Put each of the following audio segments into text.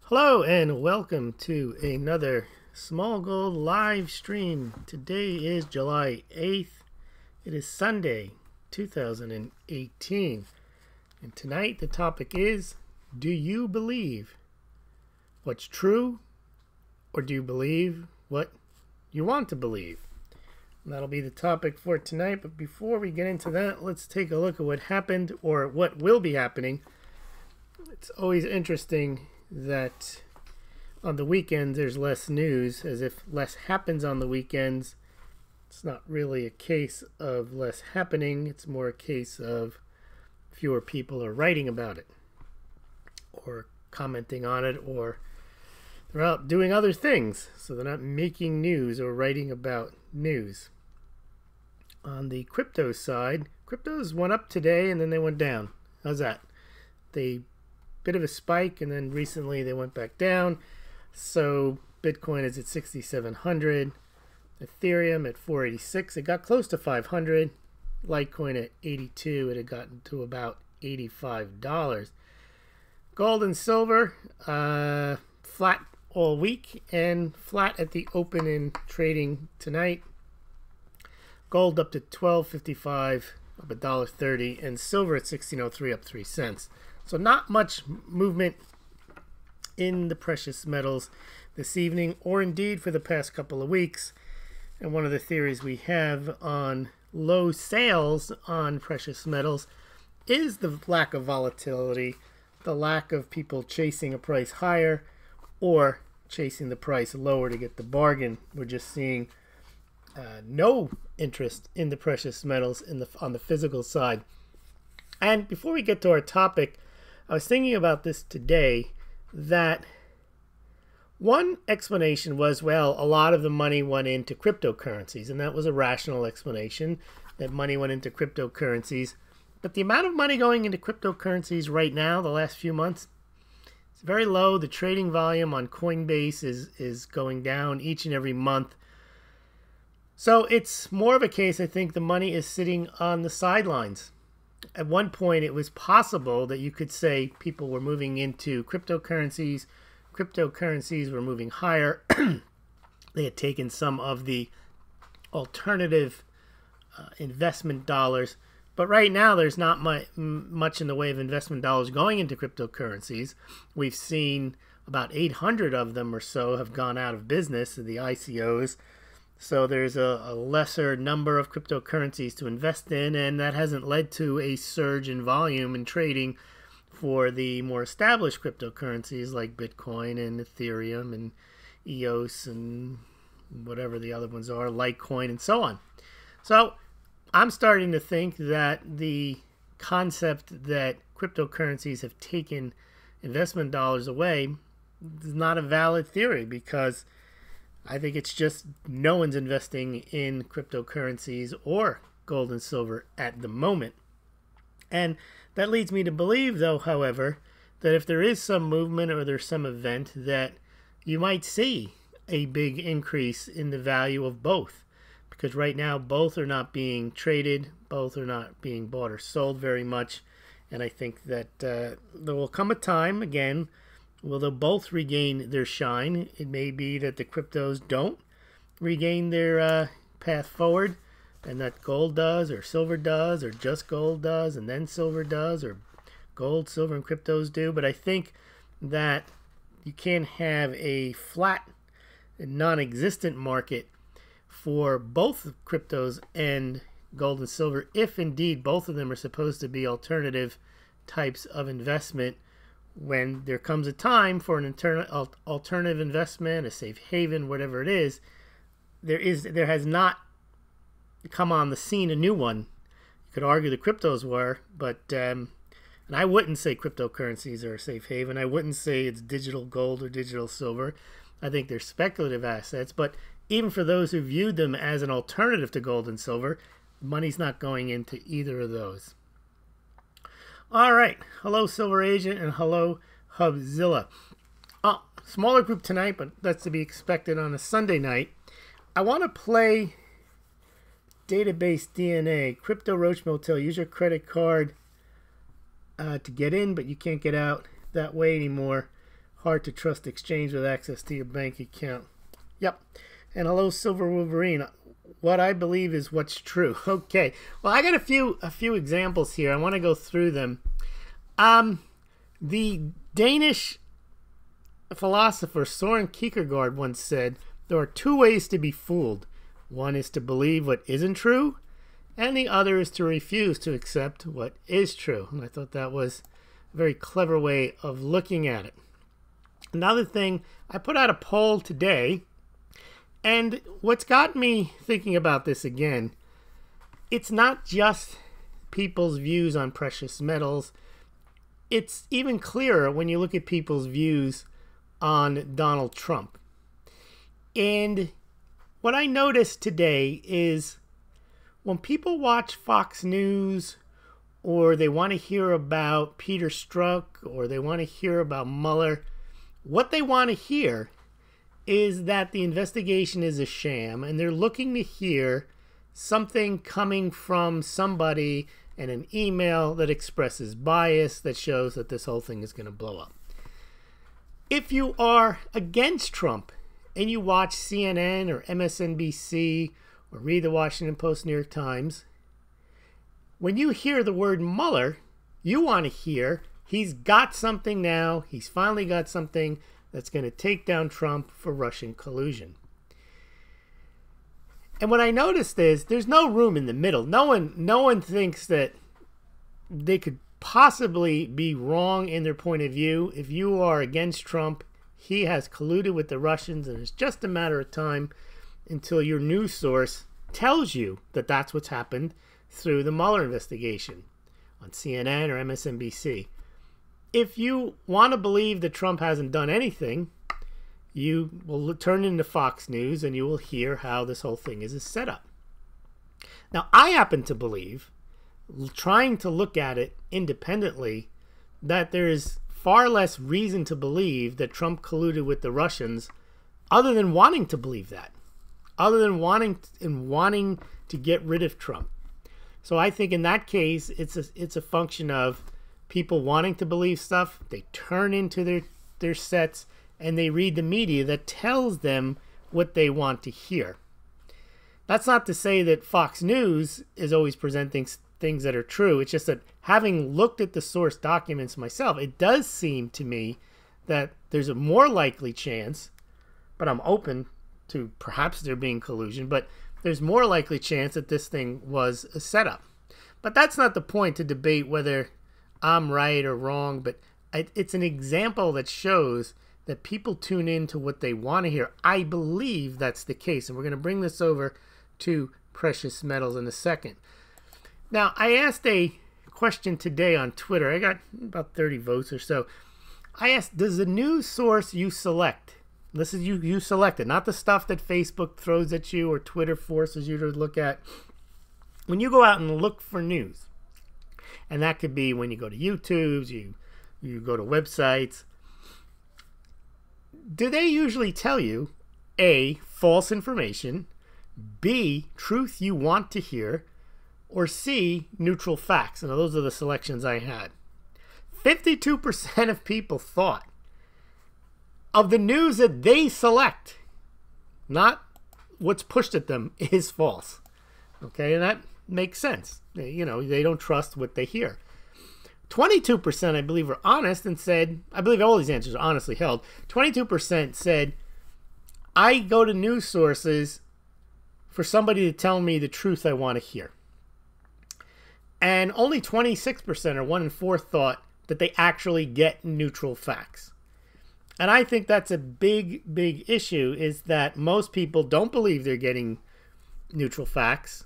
Hello and welcome to another Smaulgld live stream. Today is July 8th. It is Sunday, 2018. And tonight the topic is, do you believe what's true, or do you believe what you want to believe? And that'll be the topic for tonight. But before we get into that, let's take a look at what happened or what will be happening. It's always interesting that on the weekends there's less news, as if less happens on the weekends. It's not really a case of less happening, it's more a case of fewer people are writing about it or commenting on it, or they're out doing other things, so they're not making news or writing about news. On the crypto side, cryptos went up today and then they went down. How's that? They bit of a spike and then recently they went back down. So Bitcoin is at 6,700, Ethereum at 486. It got close to 500. Litecoin at 82. It had gotten to about $85. Gold and silver flat all week and flat at the open in trading tonight. Gold up to $12.55, up $1.30, and silver at 16.03, up 3 cents. So not much movement in the precious metals this evening, or indeed for the past couple of weeks. And one of the theories we have on low sales on precious metals is the lack of volatility, the lack of people chasing a price higher or chasing the price lower to get the bargain. We're just seeing no interest in the precious metals on the physical side. And before we get to our topic, I was thinking about this today, that one explanation was, well, a lot of the money went into cryptocurrencies, and that was a rational explanation, that money went into cryptocurrencies. But the amount of money going into cryptocurrencies right now, the last few months, it's very low. The trading volume on Coinbase is going down each and every month. So it's more of a case, I think, the money is sitting on the sidelines. At one point, it was possible that you could say people were moving into cryptocurrencies. Cryptocurrencies were moving higher. They had taken some of the alternative investment dollars. But right now, there's not much in the way of investment dollars going into cryptocurrencies. We've seen about 800 of them or so have gone out of business, the ICOs. So there's a lesser number of cryptocurrencies to invest in, and that hasn't led to a surge in volume in trading for the more established cryptocurrencies like Bitcoin and Ethereum and EOS and whatever the other ones are, Litecoin and so on. So I'm starting to think that the concept that cryptocurrencies have taken investment dollars away is not a valid theory, because I think it's just no one's investing in cryptocurrencies or gold and silver at the moment. And that leads me to believe, though, however, that if there is some movement or there's some event, that you might see a big increase in the value of both. Because right now, both are not being traded, both are not being bought or sold very much. And I think that there will come a time, again, will they both regain their shine. It may be that the cryptos don't regain their path forward, and that gold does, or silver does, or just gold does, and then silver does, or gold, silver, and cryptos do. But I think that you can't have a flat, non-existent market for both cryptos and gold and silver, if indeed both of them are supposed to be alternative types of investment. When there comes a time for an alternative investment, a safe haven, whatever it is, there has not come on the scene a new one. You could argue the cryptos were, but and I wouldn't say cryptocurrencies are a safe haven. I wouldn't say it's digital gold or digital silver. I think they're speculative assets, but even for those who viewed them as an alternative to gold and silver, money's not going into either of those. All right, hello Silver Agent and hello Hubzilla. Smaller group tonight, but that's to be expected on a Sunday night. I want to play Database DNA, Crypto Roach Motel. Use your credit card to get in, but you can't get out that way anymore. Hard to trust exchange with access to your bank account. Yep. And hello, Silver Wolverine. What I believe is what's true. Okay. Well, I got a few examples here. I want to go through them. The Danish philosopher Soren Kierkegaard once said, there are two ways to be fooled. One is to believe what isn't true, and the other is to refuse to accept what is true. And I thought that was a very clever way of looking at it. Another thing, I put out a poll today, and what's got me thinking about this again, it's not just people's views on precious metals. It's even clearer when you look at people's views on Donald Trump. And what I noticed today is when people watch Fox News, or they want to hear about Peter Strzok, or they want to hear about Mueller, what they want to hear is that the investigation is a sham, and they're looking to hear something coming from somebody in an email that expresses bias, that shows that this whole thing is going to blow up. If you are against Trump and you watch CNN or MSNBC or read the Washington Post, New York Times, when you hear the word Mueller, you want to hear he's got something now, he's finally got something that's going to take down Trump for Russian collusion. And what I noticed is there's no room in the middle. No one thinks that they could possibly be wrong in their point of view. If you are against Trump, he has colluded with the Russians, and it's just a matter of time until your news source tells you that that's what's happened through the Mueller investigation on CNN or MSNBC. If you want to believe that Trump hasn't done anything, you will turn into Fox News and you will hear how this whole thing is a setup. Now, I happen to believe, trying to look at it independently, that there is far less reason to believe that Trump colluded with the Russians other than wanting to believe that, other than wanting to get rid of Trump. So I think in that case, it's a function of people wanting to believe stuff. They turn into their sets and they read the media that tells them what they want to hear. That's not to say that Fox News is always presenting things that are true. It's just that having looked at the source documents myself, it does seem to me that there's a more likely chance, but I'm open to perhaps there being collusion, but there's more likely chance that this thing was a setup. But that's not the point to debate whether I'm right or wrong, but it's an example that shows that people tune in to what they want to hear. I believe that's the case, and we're going to bring this over to precious metals in a second. Now, I asked a question today on Twitter. I got about 30 votes or so. I asked, does the news source you select, this is you selected, not the stuff that Facebook throws at you or Twitter forces you to look at, when you go out and look for news, and that could be when you go to YouTube's, you go to websites, do they usually tell you, A, false information, B, truth you want to hear, or C, neutral facts? And those are the selections I had. 52% of people thought of the news that they select, not what's pushed at them, is false. Okay, and that makes sense. You know, they don't trust what they hear. 22%, I believe, were honest and said, I believe all these answers are honestly held. 22% said, I go to news sources for somebody to tell me the truth I want to hear. And only 26%, or 1 in 4, thought that they actually get neutral facts. And I think that's a big, big issue, is that most people don't believe they're getting neutral facts.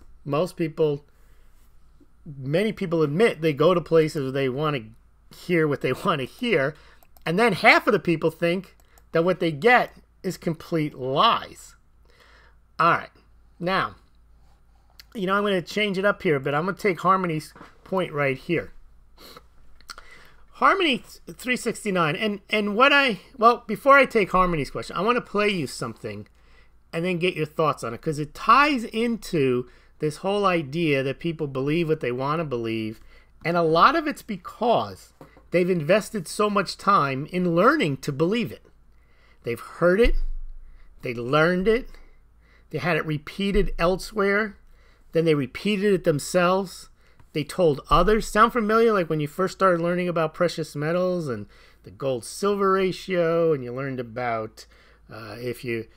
Many people admit they go to places where they want to hear what they want to hear. And then half of the people think that what they get is complete lies. All right. Now, I'm going to change it up here, but I'm going to take Harmony's point right here. Harmony 369. And before I take Harmony's question, I want to play you something and then get your thoughts on it, because it ties into this whole idea that people believe what they want to believe. And a lot of it's because they've invested so much time in learning to believe it. They've heard it, they learned it, they had it repeated elsewhere, then they repeated it themselves, they told others. Sound familiar? Like when you first started learning about precious metals and the gold-silver ratio, and you learned about if you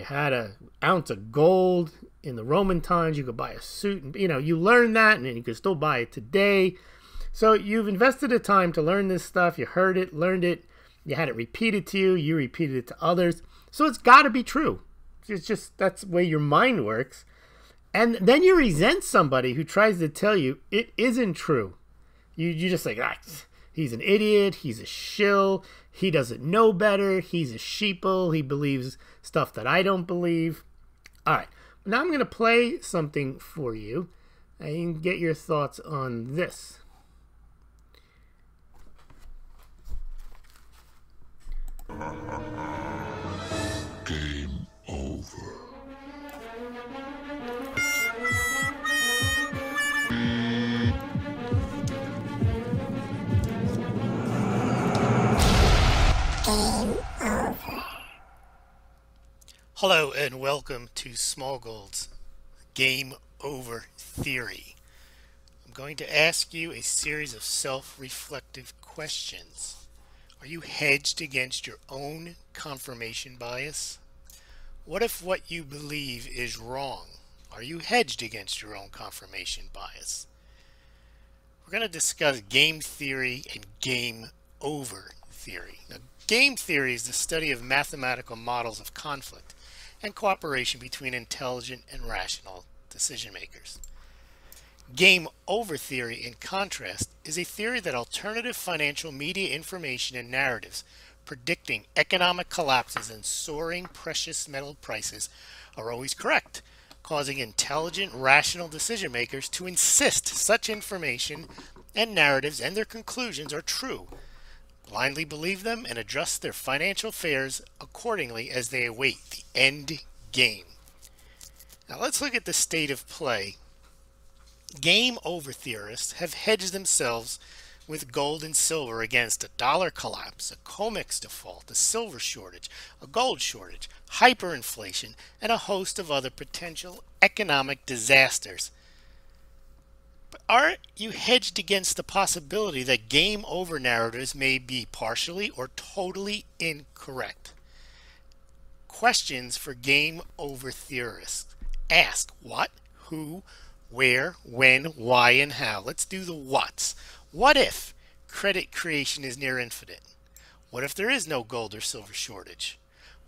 had an ounce of gold in the Roman times, you could buy a suit. And, you learned that, and then you could still buy it today. So you've invested the time to learn this stuff. You heard it, learned it. You had it repeated to you. You repeated it to others. So it's got to be true. It's just that's the way your mind works. And then you resent somebody who tries to tell you it isn't true. You just like, he's an idiot. He's a shill. He doesn't know better. He's a sheeple. He believes stuff that I don't believe. All right. Now I'm going to play something for you and get your thoughts on this. Game over. Hello and welcome to Smaulgld's Game Over Theory. I'm going to ask you a series of self-reflective questions. Are you hedged against your own confirmation bias? What if what you believe is wrong? Are you hedged against your own confirmation bias? We're going to discuss game theory and game over theory. Now, game theory is the study of mathematical models of conflict and cooperation between intelligent and rational decision makers. Game over theory, in contrast, is a theory that alternative financial media information and narratives predicting economic collapses and soaring precious metal prices are always correct, causing intelligent, rational decision makers to insist such information and narratives and their conclusions are true, blindly believe them, and adjust their financial affairs accordingly as they await the end game. Now let's look at the state of play. Game over theorists have hedged themselves with gold and silver against a dollar collapse, a COMEX default, a silver shortage, a gold shortage, hyperinflation, and a host of other potential economic disasters. But aren't you hedged against the possibility that game over narratives may be partially or totally incorrect? Questions for game over theorists. Ask what, who, where, when, why, and how. Let's do the whats. What if credit creation is near infinite? What if there is no gold or silver shortage?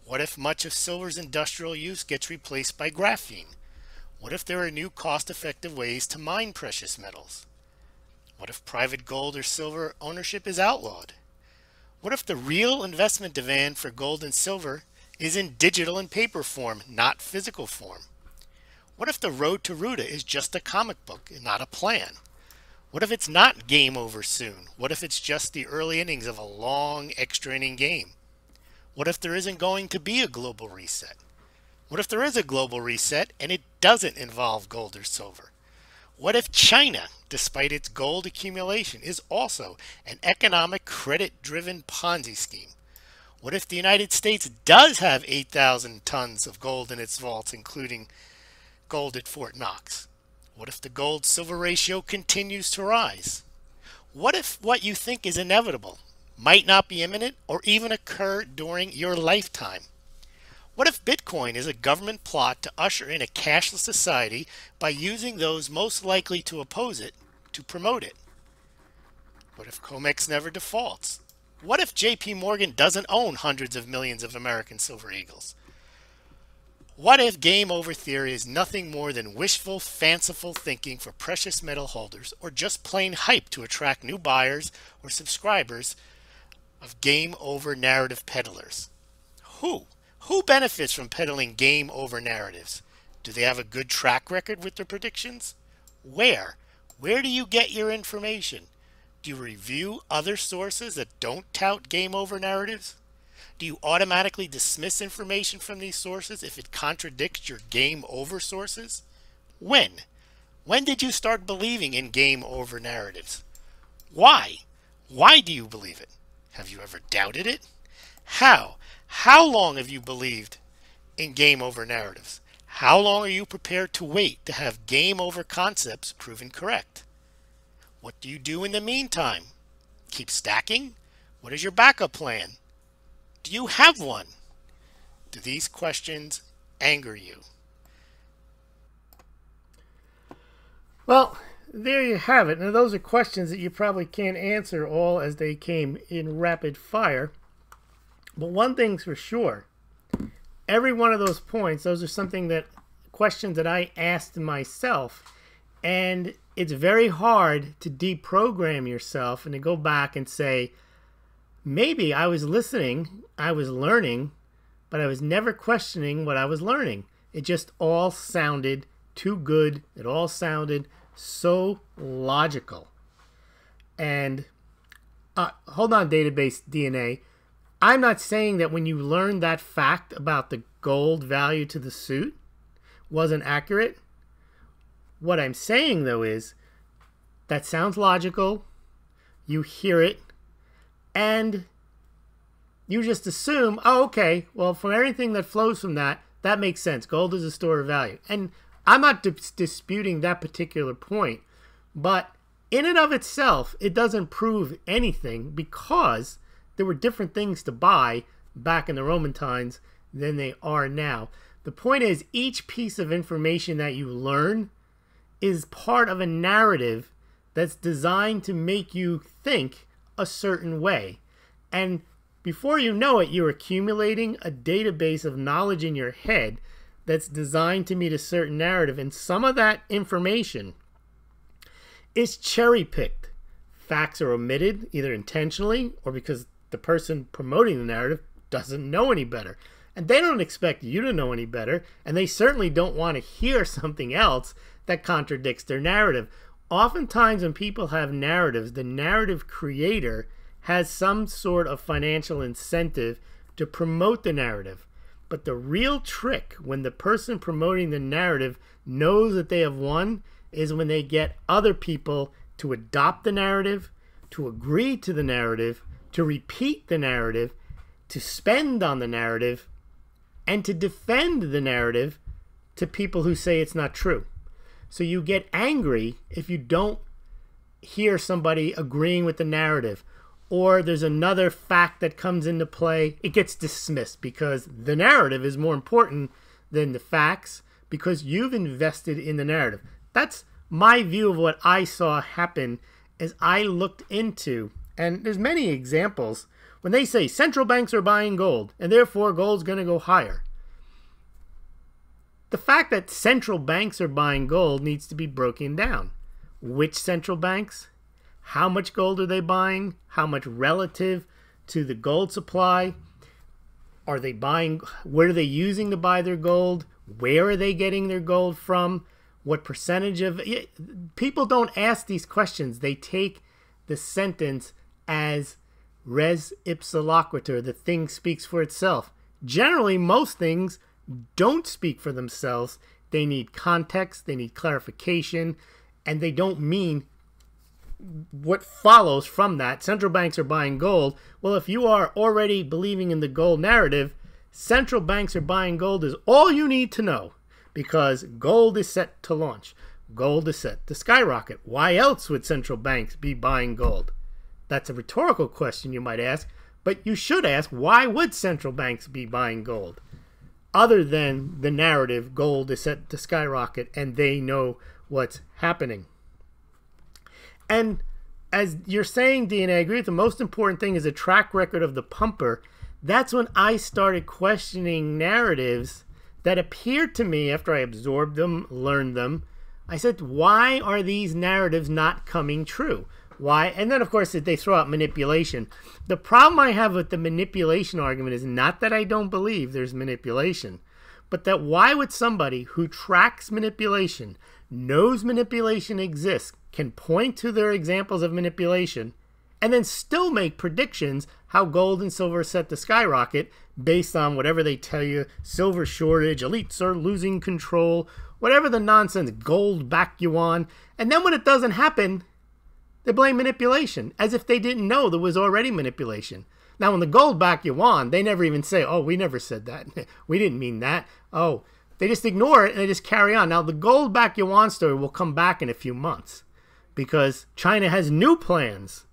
What if much of silver's industrial use gets replaced by graphene? What if there are new cost-effective ways to mine precious metals? What if private gold or silver ownership is outlawed? What if the real investment demand for gold and silver is in digital and paper form, not physical form? What if the road to Ruta is just a comic book and not a plan? What if it's not game over soon? What if it's just the early innings of a long extra inning game? What if there isn't going to be a global reset? What if there is a global reset and it doesn't involve gold or silver? What if China, despite its gold accumulation, is also an economic credit-driven Ponzi scheme? What if the United States does have 8,000 tons of gold in its vaults, including gold at Fort Knox? What if the gold-silver ratio continues to rise? What if what you think is inevitable might not be imminent or even occur during your lifetime? What if Bitcoin is a government plot to usher in a cashless society by using those most likely to oppose it to promote it? What if COMEX never defaults? What if JP Morgan doesn't own hundreds of millions of American Silver Eagles? What if game over theory is nothing more than wishful, fanciful thinking for precious metal holders, or just plain hype to attract new buyers or subscribers of game over narrative peddlers? Who benefits from peddling game over narratives? Do they have a good track record with their predictions? Where? Where do you get your information? Do you review other sources that don't tout game over narratives? Do you automatically dismiss information from these sources if it contradicts your game over sources? When? When did you start believing in game over narratives? Why? Why do you believe it? Have you ever doubted it? How? How long have you believed in game over narratives? How long are you prepared to wait to have game over concepts proven correct? What do you do in the meantime? Keep stacking? What is your backup plan? Do you have one? Do these questions anger you? Well, there you have it. Now, those are questions that you probably can't answer all as they came in rapid fire. But one thing's for sure. Every one of those points, those are questions that I asked myself. And it's very hard to deprogram yourself and to go back and say, maybe I was listening, I was learning, but I was never questioning what I was learning. It just all sounded too good. It all sounded so logical. And hold on, database DNA. I'm not saying that when you learned that fact about the gold value to the suit wasn't accurate. What I'm saying, though, is that sounds logical. You hear it, and you just assume, oh, okay, well, from everything that flows from that, that makes sense. Gold is a store of value. And I'm not disputing that particular point, but in and of itself, it doesn't prove anything because there were different things to buy back in the Roman times than they are now. The point is, each piece of information that you learn is part of a narrative that's designed to make you think a certain way. And before you know it, you're accumulating a database of knowledge in your head that's designed to meet a certain narrative. And some of that information is cherry-picked. Facts are omitted, either intentionally or because the person promoting the narrative doesn't know any better. And they don't expect you to know any better, and they certainly don't want to hear something else that contradicts their narrative. Oftentimes when people have narratives, the narrative creator has some sort of financial incentive to promote the narrative. But the real trick when the person promoting the narrative knows that they have won is when they get other people to adopt the narrative, to agree to the narrative, to repeat the narrative, to spend on the narrative, and to defend the narrative to people who say it's not true. So you get angry if you don't hear somebody agreeing with the narrative, or there's another fact that comes into play. It gets dismissed because the narrative is more important than the facts because you've invested in the narrative. That's my view of what I saw happen as I looked into, and there's many examples, when they say central banks are buying gold and therefore gold's going to go higher. The fact that central banks are buying gold needs to be broken down. Which central banks? How much gold are they buying? How much relative to the gold supply? Are they buying? What are they using to buy their gold? Where are they getting their gold from? What percentage of... People don't ask these questions. They take the sentence as res ipsa loquitur. The thing speaks for itself. Generally, most things don't speak for themselves. They need context, they need clarification, and they don't mean what follows from that. Central banks are buying gold. Well, if you are already believing in the gold narrative, central banks are buying gold is all you need to know, because gold is set to launch. Gold is set to skyrocket. Why else would central banks be buying gold? That's a rhetorical question you might ask, but you should ask, why would central banks be buying gold? Other than the narrative, gold is set to skyrocket and they know what's happening. And as you're saying, Dean, I agree with the most important thing is a track record of the pumper. That's when I started questioning narratives that appeared to me after I absorbed them, learned them. I said, why are these narratives not coming true? Why? And then, of course, they throw out manipulation. The problem I have with the manipulation argument is not that I don't believe there's manipulation, but that why would somebody who tracks manipulation, knows manipulation exists, can point to their examples of manipulation, and then still make predictions how gold and silver are set to skyrocket based on whatever they tell you, silver shortage, elites are losing control, whatever the nonsense gold back you on, and then when it doesn't happen, They blame manipulation, as if they didn't know there was already manipulation. Now, when the gold back yuan, they never even say, oh, we never said that. We didn't mean that. Oh, they just ignore it and they just carry on. Now, the gold back yuan story will come back in a few months because China has new plans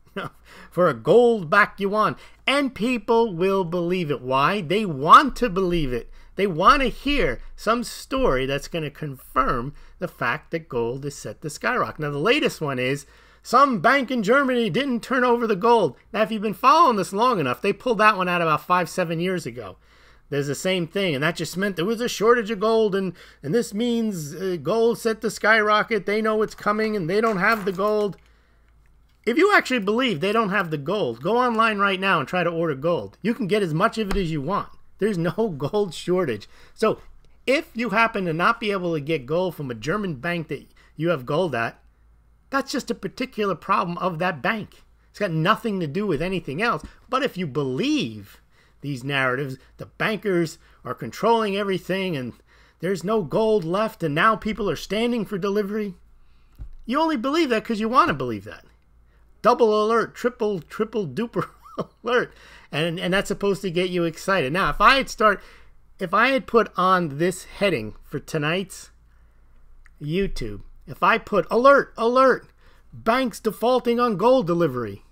for a gold back yuan. And people will believe it. Why? They want to believe it. They want to hear some story that's going to confirm the fact that gold is set to skyrocket. Now, the latest one is some bank in Germany didn't turn over the gold. Now, if you've been following this long enough, they pulled that one out about 5-7 years ago. There's the same thing, and that just meant there was a shortage of gold, and this means gold set to skyrocket. They know it's coming, and they don't have the gold. If you actually believe they don't have the gold, go online right now and try to order gold. You can get as much of it as you want. There's no gold shortage. So if you happen to not be able to get gold from a German bank that you have gold at, that's just a particular problem of that bank. It's got nothing to do with anything else. But if you believe these narratives, the bankers are controlling everything and there's no gold left and now people are standing for delivery, you only believe that because you want to believe that. Double alert, triple duper alert. And that's supposed to get you excited. Now, if I had put on this heading for tonight's YouTube, if I put alert, alert, banks defaulting on gold delivery,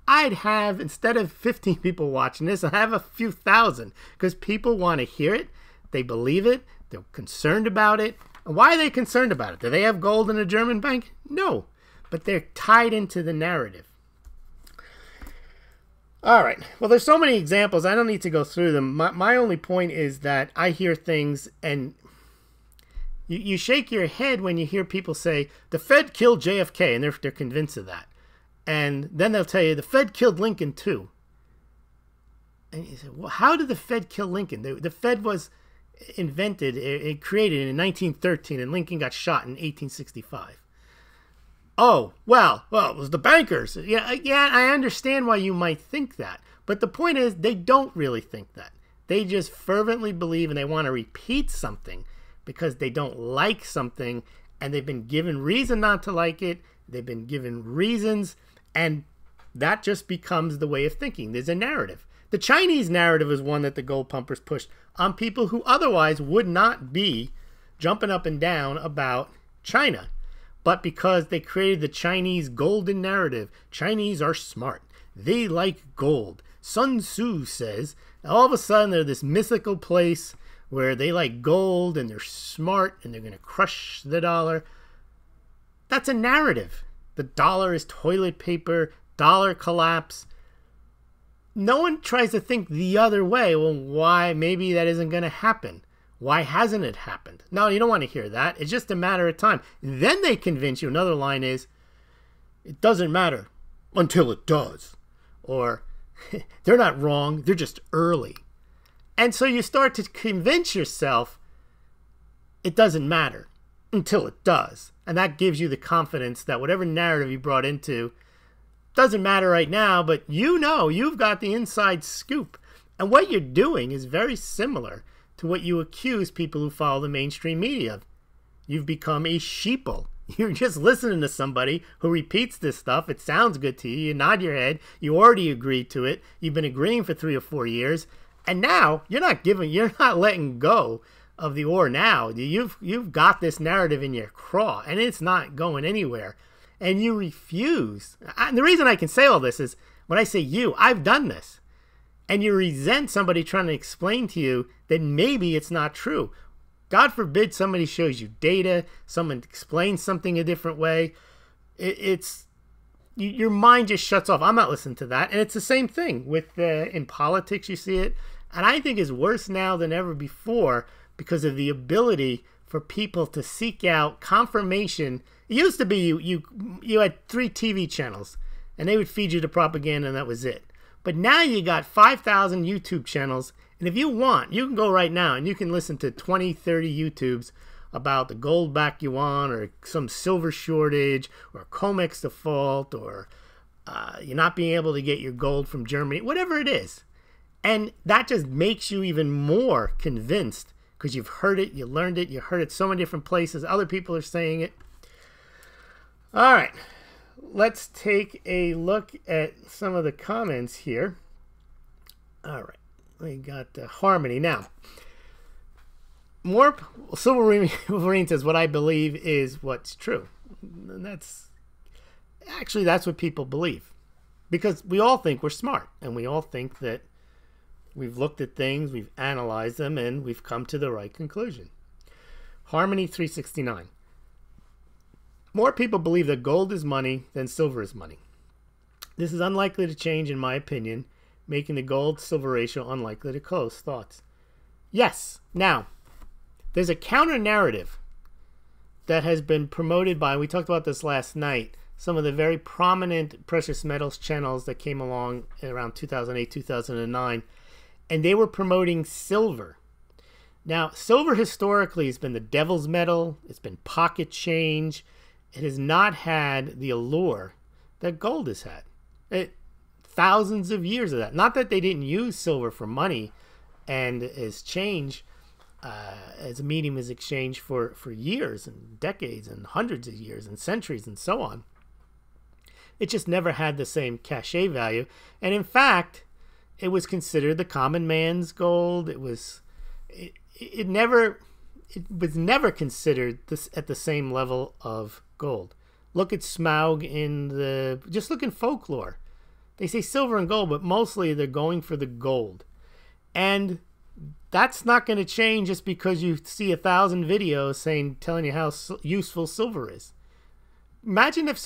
I'd have, instead of 15 people watching this, I'd have a few thousand because people want to hear it. They believe it. They're concerned about it. And why are they concerned about it? Do they have gold in a German bank? No, but they're tied into the narrative. All right. Well, there's so many examples. I don't need to go through them. My only point is that I hear things and you shake your head when you hear people say, the Fed killed JFK, and they're convinced of that. And then they'll tell you, the Fed killed Lincoln too. And you say, well, how did the Fed kill Lincoln? The Fed was invented, it created in 1913, and Lincoln got shot in 1865. Oh, well, it was the bankers. Yeah, I understand why you might think that. But the point is, they don't really think that. They just fervently believe and they want to repeat something because they don't like something and they've been given reason not to like it. They've been given reasons, and that just becomes the way of thinking. There's a narrative. The Chinese narrative is one that the gold pumpers pushed on people who otherwise would not be jumping up and down about China. But because they created the Chinese golden narrative, Chinese are smart. They like gold. Sun Tzu says, all of a sudden they're this mythical place where they like gold and they're smart and they're going to crush the dollar. That's a narrative. The dollar is toilet paper, dollar collapse. No one tries to think the other way. Well, why? Maybe that isn't going to happen. Why hasn't it happened? No, you don't want to hear that. It's just a matter of time. Then they convince you. Another line is, it doesn't matter until it does. Or, they're not wrong, they're just early. And so you start to convince yourself it doesn't matter until it does. And that gives you the confidence that whatever narrative you brought into doesn't matter right now, but you know you've got the inside scoop. And what you're doing is very similar to what you accuse people who follow the mainstream media of. You've become a sheeple. You're just listening to somebody who repeats this stuff. It sounds good to you. You nod your head. You already agreed to it. You've been agreeing for 3 or 4 years. And now you're not letting go of the or now. You've got this narrative in your craw and it's not going anywhere. And you refuse. And the reason I can say all this is when I say you, I've done this. And you resent somebody trying to explain to you that maybe it's not true. God forbid somebody shows you data, someone explains something a different way. Your mind just shuts off. I'm not listening to that. And it's the same thing with in politics. You see it. And I think it's worse now than ever before because of the ability for people to seek out confirmation. It used to be you had 3 TV channels and they would feed you the propaganda and that was it. But now you got 5,000 YouTube channels. And if you want, you can go right now and you can listen to 20, 30 YouTubes about the gold back yuan or some silver shortage or COMEX default or you're not being able to get your gold from Germany, whatever it is. And that just makes you even more convinced because you've heard it, you learned it, you heard it so many different places. Other people are saying it. All right, let's take a look at some of the comments here. All right, we got Harmony now. More Silver Wolverine says, "What I believe is what's true." And that's what people believe, because we all think we're smart, and we all think that we've looked at things, we've analyzed them, and we've come to the right conclusion. Harmony 369. More people believe that gold is money than silver is money. This is unlikely to change, in my opinion, making the gold-silver ratio unlikely to close. Thoughts? Yes. Now, there's a counter-narrative that has been promoted by, we talked about this last night, some of the very prominent precious metals channels that came along around 2008, 2009, and they were promoting silver. Now, silver historically has been the devil's metal. It's been pocket change. It has not had the allure that gold has had. Thousands of years of that. Not that they didn't use silver for money and as change, as a medium as exchange for years and decades and hundreds of years and centuries and so on. It just never had the same cachet value. And in fact, it was considered the common man's gold. It was never considered this at the same level of gold. Look at Smaulgld just look in folklore. They say silver and gold, but mostly they're going for the gold. And that's not going to change just because you see 1,000 videos telling you how useful silver is. Imagine if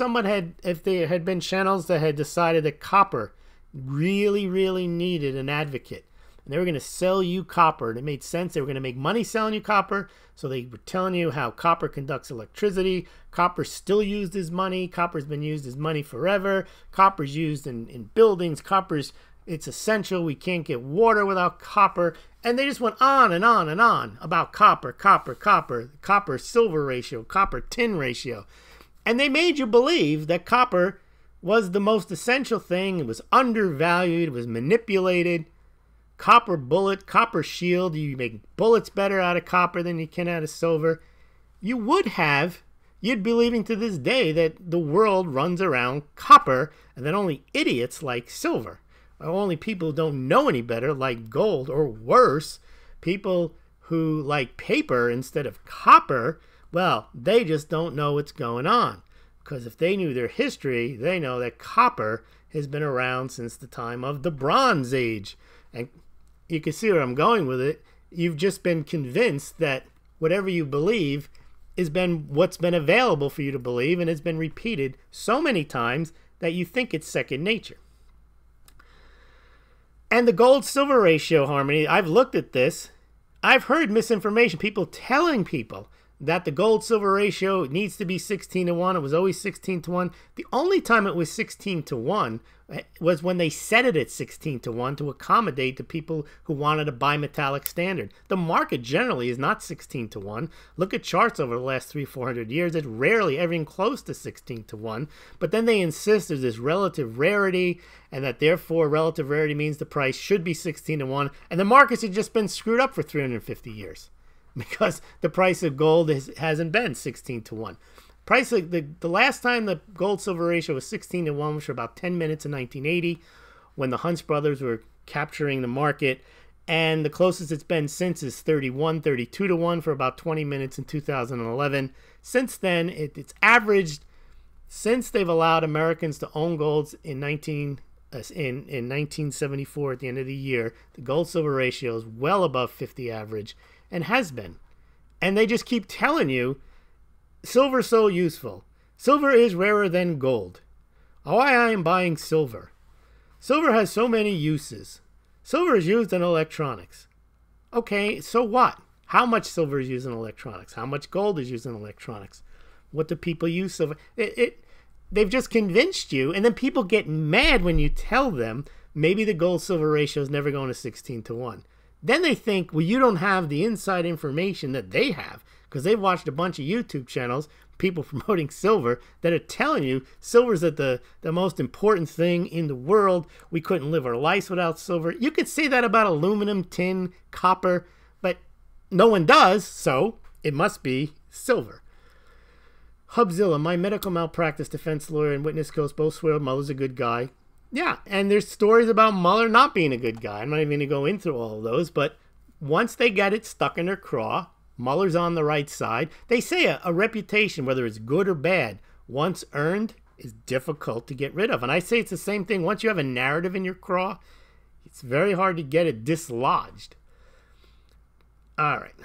there had been channels that had decided that copper really, really needed an advocate. And they were going to sell you copper. And it made sense. They were going to make money selling you copper. So they were telling you how copper conducts electricity. Copper's still used as money. Copper's been used as money forever. Copper's used in buildings. It's essential. We can't get water without copper. And they just went on and on and on about copper, silver ratio, copper tin ratio. And they made you believe that copper was the most essential thing. It was undervalued. It was manipulated. Copper bullet, copper shield. You make bullets better out of copper than you can out of silver. You'd be believing to this day that the world runs around copper and that only idiots like silver. Or only people who don't know any better like gold, or worse, people who like paper instead of copper. Well, they just don't know what's going on. Because if they knew their history, they know that copper has been around since the time of the Bronze Age. And you can see where I'm going with it. You've just been convinced that whatever you believe has been what's been available for you to believe, and has been repeated so many times that you think it's second nature. And the gold-silver ratio, Harmony, I've looked at this. I've heard misinformation, people telling people that the gold-silver ratio needs to be 16-1. It was always 16-1. The only time it was 16-1 was when they set it at 16-1 to accommodate the people who wanted to buy metallic standard. The market generally is not 16-1. Look at charts over the last 300-400 years. It's rarely everything close to 16-1. But then they insist there's this relative rarity, and that therefore relative rarity means the price should be 16-1. And the markets have just been screwed up for 350 years. Because the price of gold hasn't been 16-1. Price of the last time the gold-silver ratio was 16-1 was for about 10 minutes in 1980, when the Hunts brothers were capturing the market, and the closest it's been since is 32-1 for about 20 minutes in 2011. Since then, it's averaged, since they've allowed Americans to own golds in 1974 at the end of the year, the gold-silver ratio is well above 50 average. And has been. And they just keep telling you, silver's so useful. Silver is rarer than gold. Why I am buying silver. Silver has so many uses. Silver is used in electronics. Okay, so what? How much silver is used in electronics? How much gold is used in electronics? What do people use silver? They've just convinced you, and then people get mad when you tell them maybe the gold-silver ratio is never going to 16-1. Then they think, well, you don't have the inside information that they have, because they've watched a bunch of YouTube channels, people promoting silver, that are telling you silver's the most important thing in the world. We couldn't live our lives without silver. You could say that about aluminum, tin, copper, but no one does, so it must be silver. Hubzilla, my medical malpractice defense lawyer and witness coach both swear Mueller's a good guy. Yeah, and there's stories about Mueller not being a good guy. I'm not even going to go into all of those, but once they get it stuck in their craw, Mueller's on the right side. They say a reputation, whether it's good or bad, once earned, is difficult to get rid of. And I say it's the same thing. Once you have a narrative in your craw, it's very hard to get it dislodged. All right.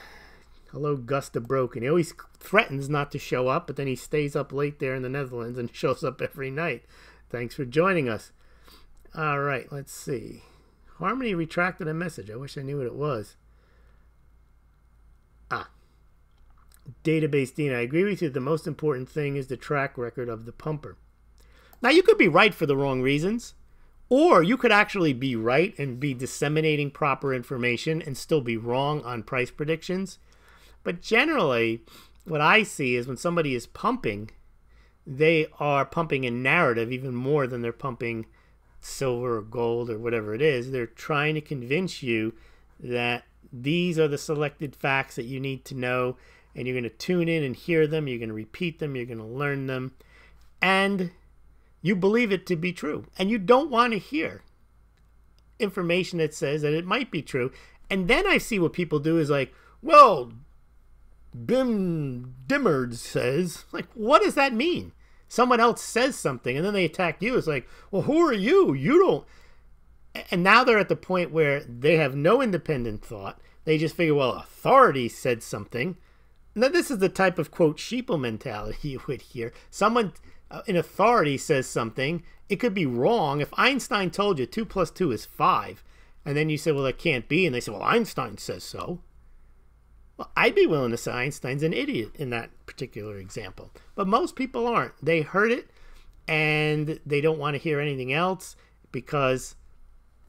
Hello, Gusta Broken. He always threatens not to show up, but then he stays up late there in the Netherlands and shows up every night. Thanks for joining us. All right, let's see. Harmony retracted a message. I wish I knew what it was. Database Dean, I agree with you. The most important thing is the track record of the pumper. Now, you could be right for the wrong reasons, or you could actually be right and be disseminating proper information and still be wrong on price predictions. But generally, what I see is when somebody is pumping, they are pumping a narrative even more than they're pumping silver or gold or whatever it is. They're trying to convince you that these are the selected facts that you need to know, and you're going to tune in and hear them, you're going to repeat them, you're going to learn them, and you believe it to be true. And you don't want to hear information that says that it might be true. And then I see what people do is like, well, Bim Dimmerd says, like, what does that mean? Someone else says something, and then they attack you. It's like, well, who are you? You don't. And now they're at the point where they have no independent thought. They just figure, well, authority said something. Now, this is the type of, quote, sheeple mentality you would hear. Someone in authority says something. It could be wrong. If Einstein told you 2 + 2 is 5, and then you say, well, that can't be, and they say, well, Einstein says so. Well, I'd be willing to say Einstein's an idiot in that particular example. But most people aren't. They heard it, and they don't want to hear anything else because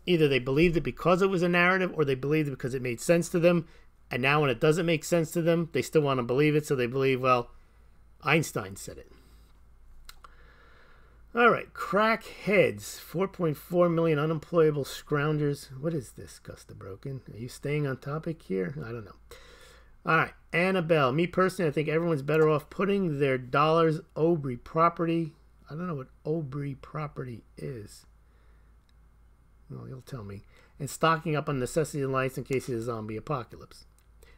either they believed it because it was a narrative, or they believed it because it made sense to them. And now when it doesn't make sense to them, they still want to believe it, so they believe, well, Einstein said it. All right, crackheads, 4.4 million unemployable scroungers. What is this, Gusta Broken? Are you staying on topic here? I don't know. All right, Annabelle. Me personally, I think everyone's better off putting their dollars Aubrey property. I don't know what Aubrey property is. Well, you'll tell me. And stocking up on necessity and lights in case of a zombie apocalypse.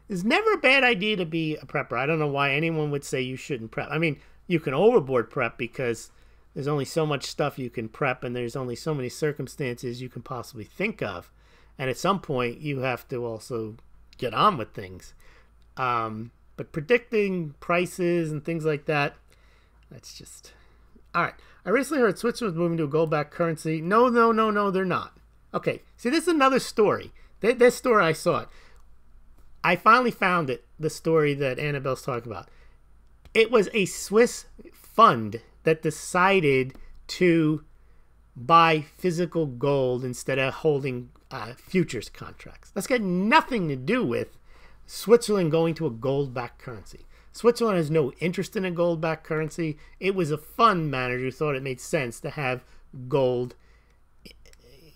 It's never a bad idea to be a prepper. I don't know why anyone would say you shouldn't prep. I mean, you can overboard prep because there's only so much stuff you can prep, and there's only so many circumstances you can possibly think of. And at some point, you have to also get on with things. But predicting prices and things like that, that's just... All right. I recently heard Switzerland's moving to a gold-backed currency. No, they're not. Okay. See, this is another story. This story, I saw it. I finally found it, the story that Annabelle's talking about. It was a Swiss fund that decided to buy physical gold instead of holding futures contracts. That's got nothing to do with Switzerland going to a gold-backed currency. Switzerland has no interest in a gold-backed currency. It was a fund manager who thought it made sense to have gold,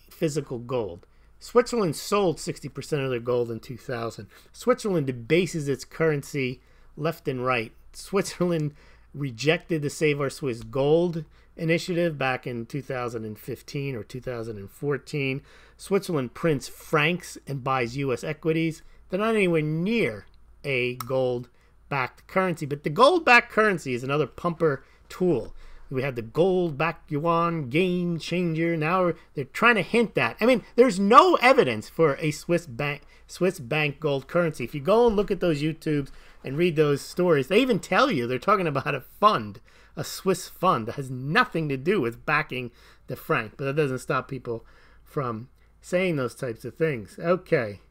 physical gold. Switzerland sold 60% of their gold in 2000. Switzerland debases its currency left and right. Switzerland rejected the Save Our Swiss Gold initiative back in 2015 or 2014. Switzerland prints francs and buys U.S. equities. They're not anywhere near a gold-backed currency. But the gold-backed currency is another pumper tool. We had the gold-backed yuan game changer. Now they're trying to hint that. I mean, there's no evidence for a Swiss bank gold currency. If you go and look at those YouTubes and read those stories, they even tell you they're talking about a fund, a Swiss fund that has nothing to do with backing the franc. But that doesn't stop people from saying those types of things. Okay.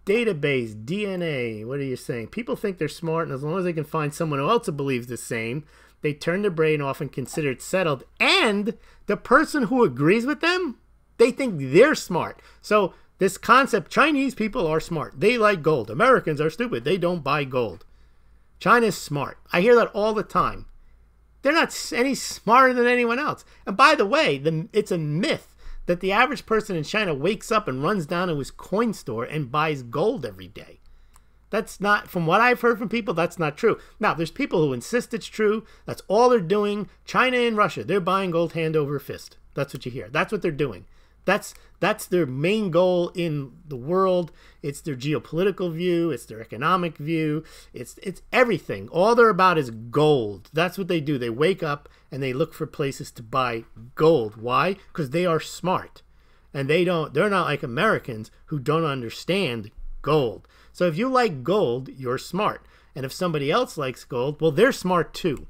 Database, DNA, what are you saying? People think they're smart, and as long as they can find someone else who believes the same, they turn their brain off and consider it settled. And the person who agrees with them, they think they're smart. So this concept, Chinese people are smart. They like gold. Americans are stupid. They don't buy gold. China's smart. I hear that all the time. They're not any smarter than anyone else. And by the way, it's a myth that the average person in China wakes up and runs down to his coin store and buys gold every day. That's not, from what I've heard from people, that's not true. Now, there's people who insist it's true. That's all they're doing. China and Russia, they're buying gold hand over fist. That's what you hear. That's what they're doing. That's their main goal in the world. It's their geopolitical view. It's their economic view. It's everything. All they're about is gold. That's what they do. They wake up and they look for places to buy gold. Why? Because they are smart. And they're not like Americans who don't understand gold. So if you like gold, you're smart. And if somebody else likes gold, well, they're smart too.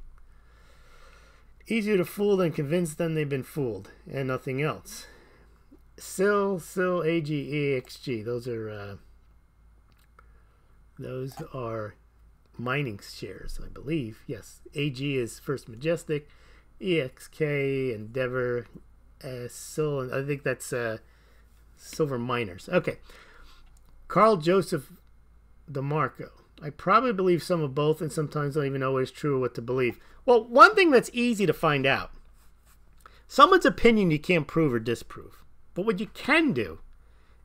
Easier to fool than convince them they've been fooled, and nothing else. SIL, AG, EXG. Those are mining shares, I believe. Yes, AG is First Majestic, EXK, Endeavor, SIL, and I think that's Silver Miners. Okay. Carl Joseph DeMarco. I probably believe some of both, and sometimes don't even know what is true or what to believe. Well, one thing that's easy to find out. Someone's opinion you can't prove or disprove. But what you can do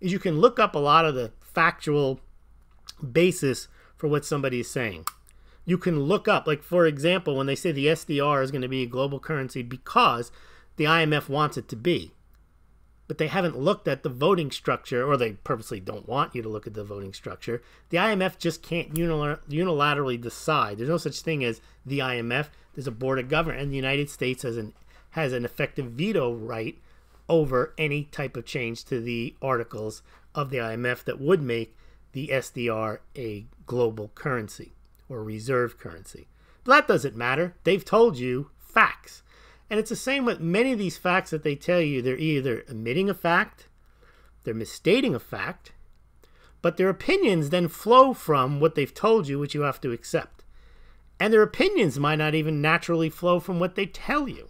is you can look up a lot of the factual basis for what somebody is saying. You can look up, like for example, when they say the SDR is going to be a global currency because the IMF wants it to be. But they haven't looked at the voting structure, or they purposely don't want you to look at the voting structure. The IMF just can't unilaterally decide. There's no such thing as the IMF. There's a board of governors, and the United States has an effective veto right over any type of change to the articles of the IMF that would make the SDR a global currency or reserve currency. But that doesn't matter. They've told you facts. And it's the same with many of these facts that they tell you. They're either omitting a fact, they're misstating a fact, but their opinions then flow from what they've told you, which you have to accept. And their opinions might not even naturally flow from what they tell you.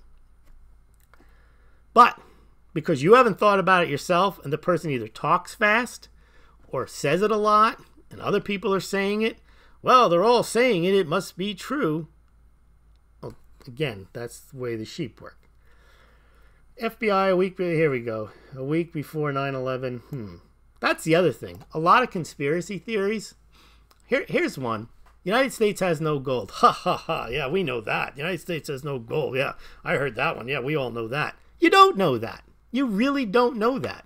But because you haven't thought about it yourself, and the person either talks fast or says it a lot, and other people are saying it, well, they're all saying it, it must be true. Well, again, that's the way the sheep work. FBI here we go. A week before 9/11. That's the other thing. A lot of conspiracy theories. Here's one. United States has no gold. Ha ha ha. Yeah, we know that. United States has no gold. Yeah, I heard that one. Yeah, we all know that. You don't know that. You really don't know that.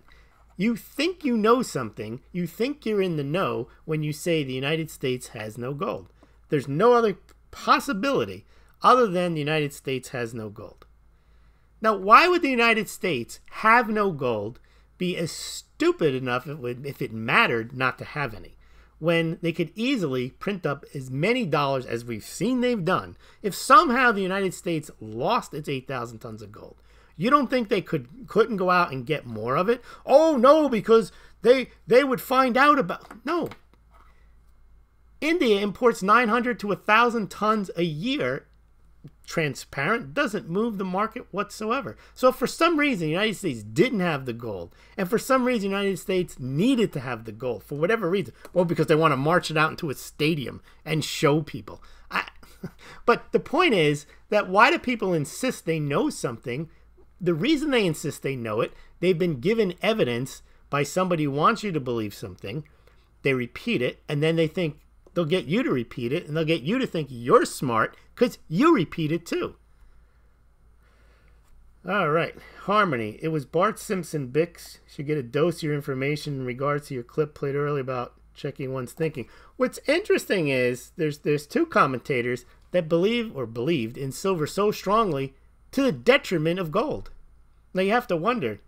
You think you know something. You think you're in the know when you say the United States has no gold. There's no other possibility other than the United States has no gold. Now, why would the United States have no gold, be as stupid enough if it mattered not to have any, when they could easily print up as many dollars as we've seen they've done? If somehow the United States lost its 8,000 tons of gold, you don't think they couldn't go out and get more of it? Oh, no, because they would find out about... No. India imports 900 to 1,000 tons a year. Transparent, doesn't move the market whatsoever. So if for some reason the United States didn't have the gold, and for some reason the United States needed to have the gold, for whatever reason, well, because they want to march it out into a stadium and show people. But the point is that why do people insist they know something? The reason they insist they know it, they've been given evidence by somebody who wants you to believe something. They repeat it, and then they think they'll get you to repeat it, and they'll get you to think you're smart because you repeat it too. All right, Harmony. It was Bart Simpson. Bix should get a dose of your information in regards to your clip played earlier about checking one's thinking. What's interesting is there's two commentators that believed in silver so strongly to the detriment of gold. Now you have to wonder,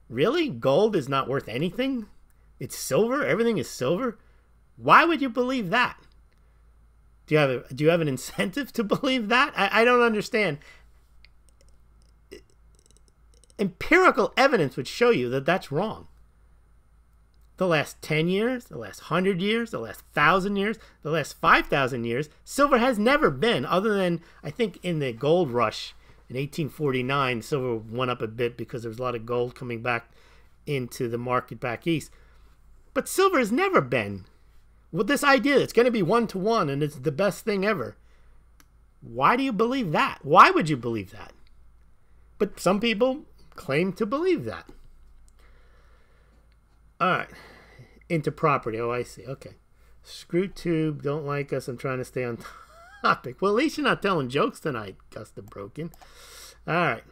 really? Gold is not worth anything? It's silver? Everything is silver? Why would you believe that? Do you have an incentive to believe that? I don't understand. Empirical evidence would show you that that's wrong. The last 10 years, the last 100 years, the last 1,000 years, the last 5,000 years, silver has never been, other than, I think, in the gold rush in 1849, silver went up a bit because there was a lot of gold coming back into the market back east. But silver has never been. With this idea, it's going to be 1-to-1 and it's the best thing ever. Why do you believe that? Why would you believe that? But some people claim to believe that. All right. Into property. Oh, I see. Okay. Screw Tube, don't like us. I'm trying to stay on topic. Well, at least you're not telling jokes tonight, Gusta Broken. All right.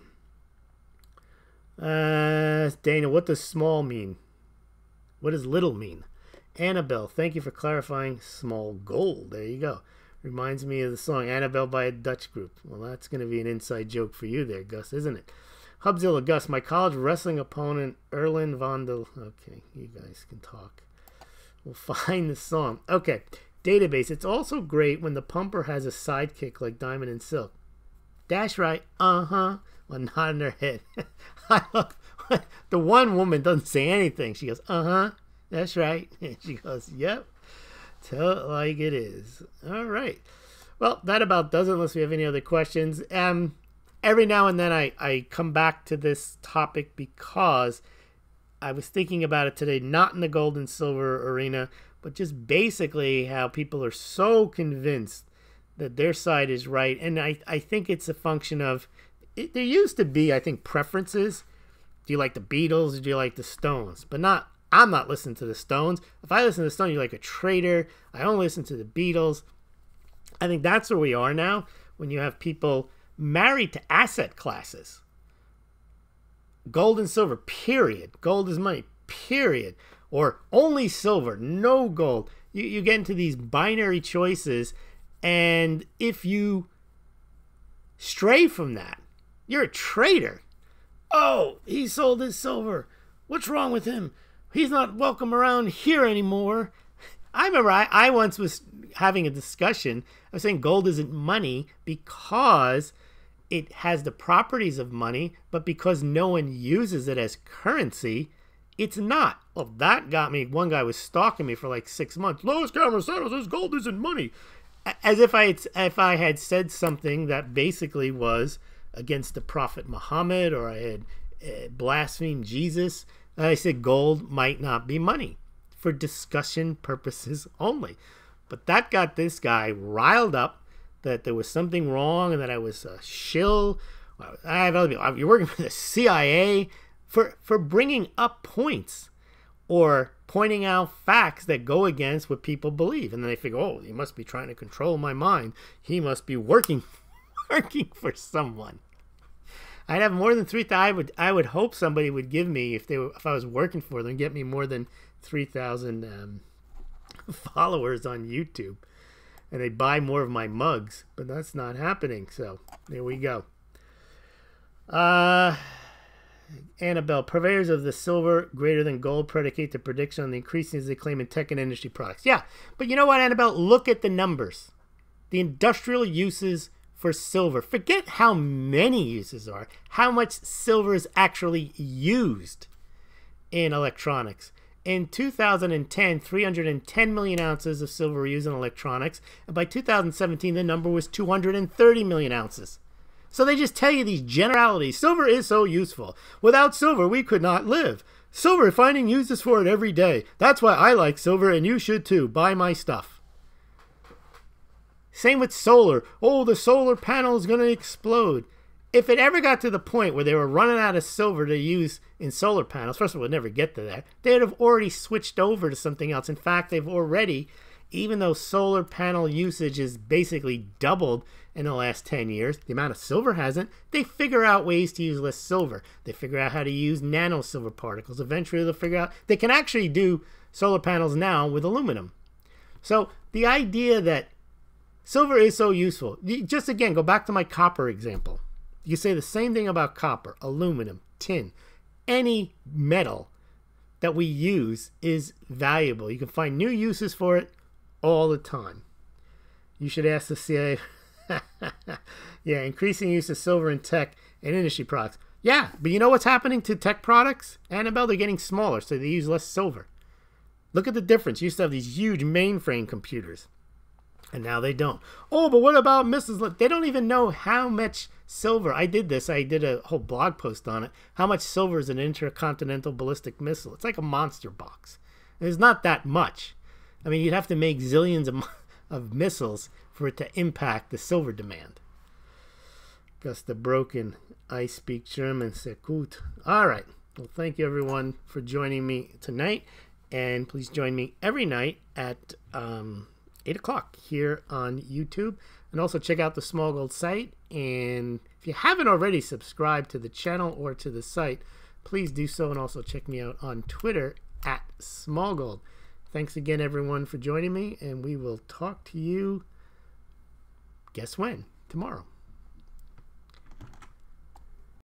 Dana, what does small mean? What does little mean? Annabelle, thank you for clarifying. Smaulgld. There you go. Reminds me of the song Annabelle by a Dutch group. Well, that's going to be an inside joke for you there, Gus, isn't it? Hubzilla, Gus, my college wrestling opponent, Erlen Vondel. Okay, you guys can talk. We'll find the song. Okay, database. It's also great when the pumper has a sidekick like Diamond and Silk. Dash right, while nodding her head. I love the one woman doesn't say anything. She goes, that's right. And she goes, yep. Tell it like it is. All right. Well, that about does it unless we have any other questions. Every now and then I come back to this topic because I was thinking about it today, not in the gold and silver arena, but just basically how people are so convinced that their side is right. And I think it's a function of, there used to be, I think, preferences. Do you like the Beatles or do you like the Stones? But I'm not listening to the Stones. If I listen to the Stones, you're like a traitor. I only listen to the Beatles. I think that's where we are now when you have people married to asset classes. Gold and silver, period. Gold is money, period. Or only silver, no gold. You get into these binary choices, and if you stray from that, you're a traitor. Oh, he sold his silver. What's wrong with him? He's not welcome around here anymore. I remember I once was having a discussion. I was saying gold isn't money because it has the properties of money, but because no one uses it as currency, it's not. Well, that got me. One guy was stalking me for like 6 months. Lois Cameron says gold isn't money. As if I had said something that basically was against the Prophet Muhammad, or I had blasphemed Jesus. I said gold might not be money for discussion purposes only. But that got this guy riled up that there was something wrong and that I was a shill. I have other people. You're working for the CIA for bringing up points or pointing out facts that go against what people believe. And then they figure, oh, he must be trying to control my mind. He must be working for someone. I'd have more than 3,000. I would hope somebody would give me, if I was working for them, get me more than 3,000 followers on YouTube, and they'd buy more of my mugs. But that's not happening. So there we go. Annabelle, purveyors of the silver greater than gold predicate the prediction on the increases they claim in tech and industry products. Yeah, but you know what, Annabelle? Look at the numbers. The industrial uses for silver. Forget how many uses are. How much silver is actually used in electronics. In 2010, 310 million ounces of silver were used in electronics. And by 2017, the number was 230 million ounces. So they just tell you these generalities. Silver is so useful. Without silver, we could not live. Silver, finding uses for it every day. That's why I like silver, and you should too. Buy my stuff. Same with solar. Oh, the solar panel is going to explode. If it ever got to the point where they were running out of silver to use in solar panels, first of all, it would never get to that. They'd have already switched over to something else. In fact, they've already, even though solar panel usage is basically doubled in the last 10 years, the amount of silver hasn't. They figure out ways to use less silver. They figure out how to use nano silver particles. Eventually, they'll figure out they can actually do solar panels now with aluminum. So the idea that silver is so useful, just again, go back to my copper example. You say the same thing about copper, aluminum, tin. Any metal that we use is valuable. You can find new uses for it all the time. You should ask the CIA. Yeah, increasing use of silver in tech and industry products. Yeah, but you know what's happening to tech products? Annabelle, they're getting smaller, so they use less silver. Look at the difference. You used to have these huge mainframe computers, and now they don't. Oh, but what about missiles? They don't even know how much silver. I did a whole blog post on it. How much silver is an intercontinental ballistic missile? It's like a monster box. It's not that much. I mean, you'd have to make zillions of missiles for it to impact the silver demand. Gusta Broken, I speak German, sehr gut. All right. Well, thank you everyone for joining me tonight. And please join me every night at 8 o'clock here on YouTube. And also check out the Smaulgld site. And if you haven't already subscribed to the channel or to the site, please do so. And also check me out on Twitter at Smaulgld. Thanks again, everyone, for joining me. And we will talk to you, guess when? Tomorrow.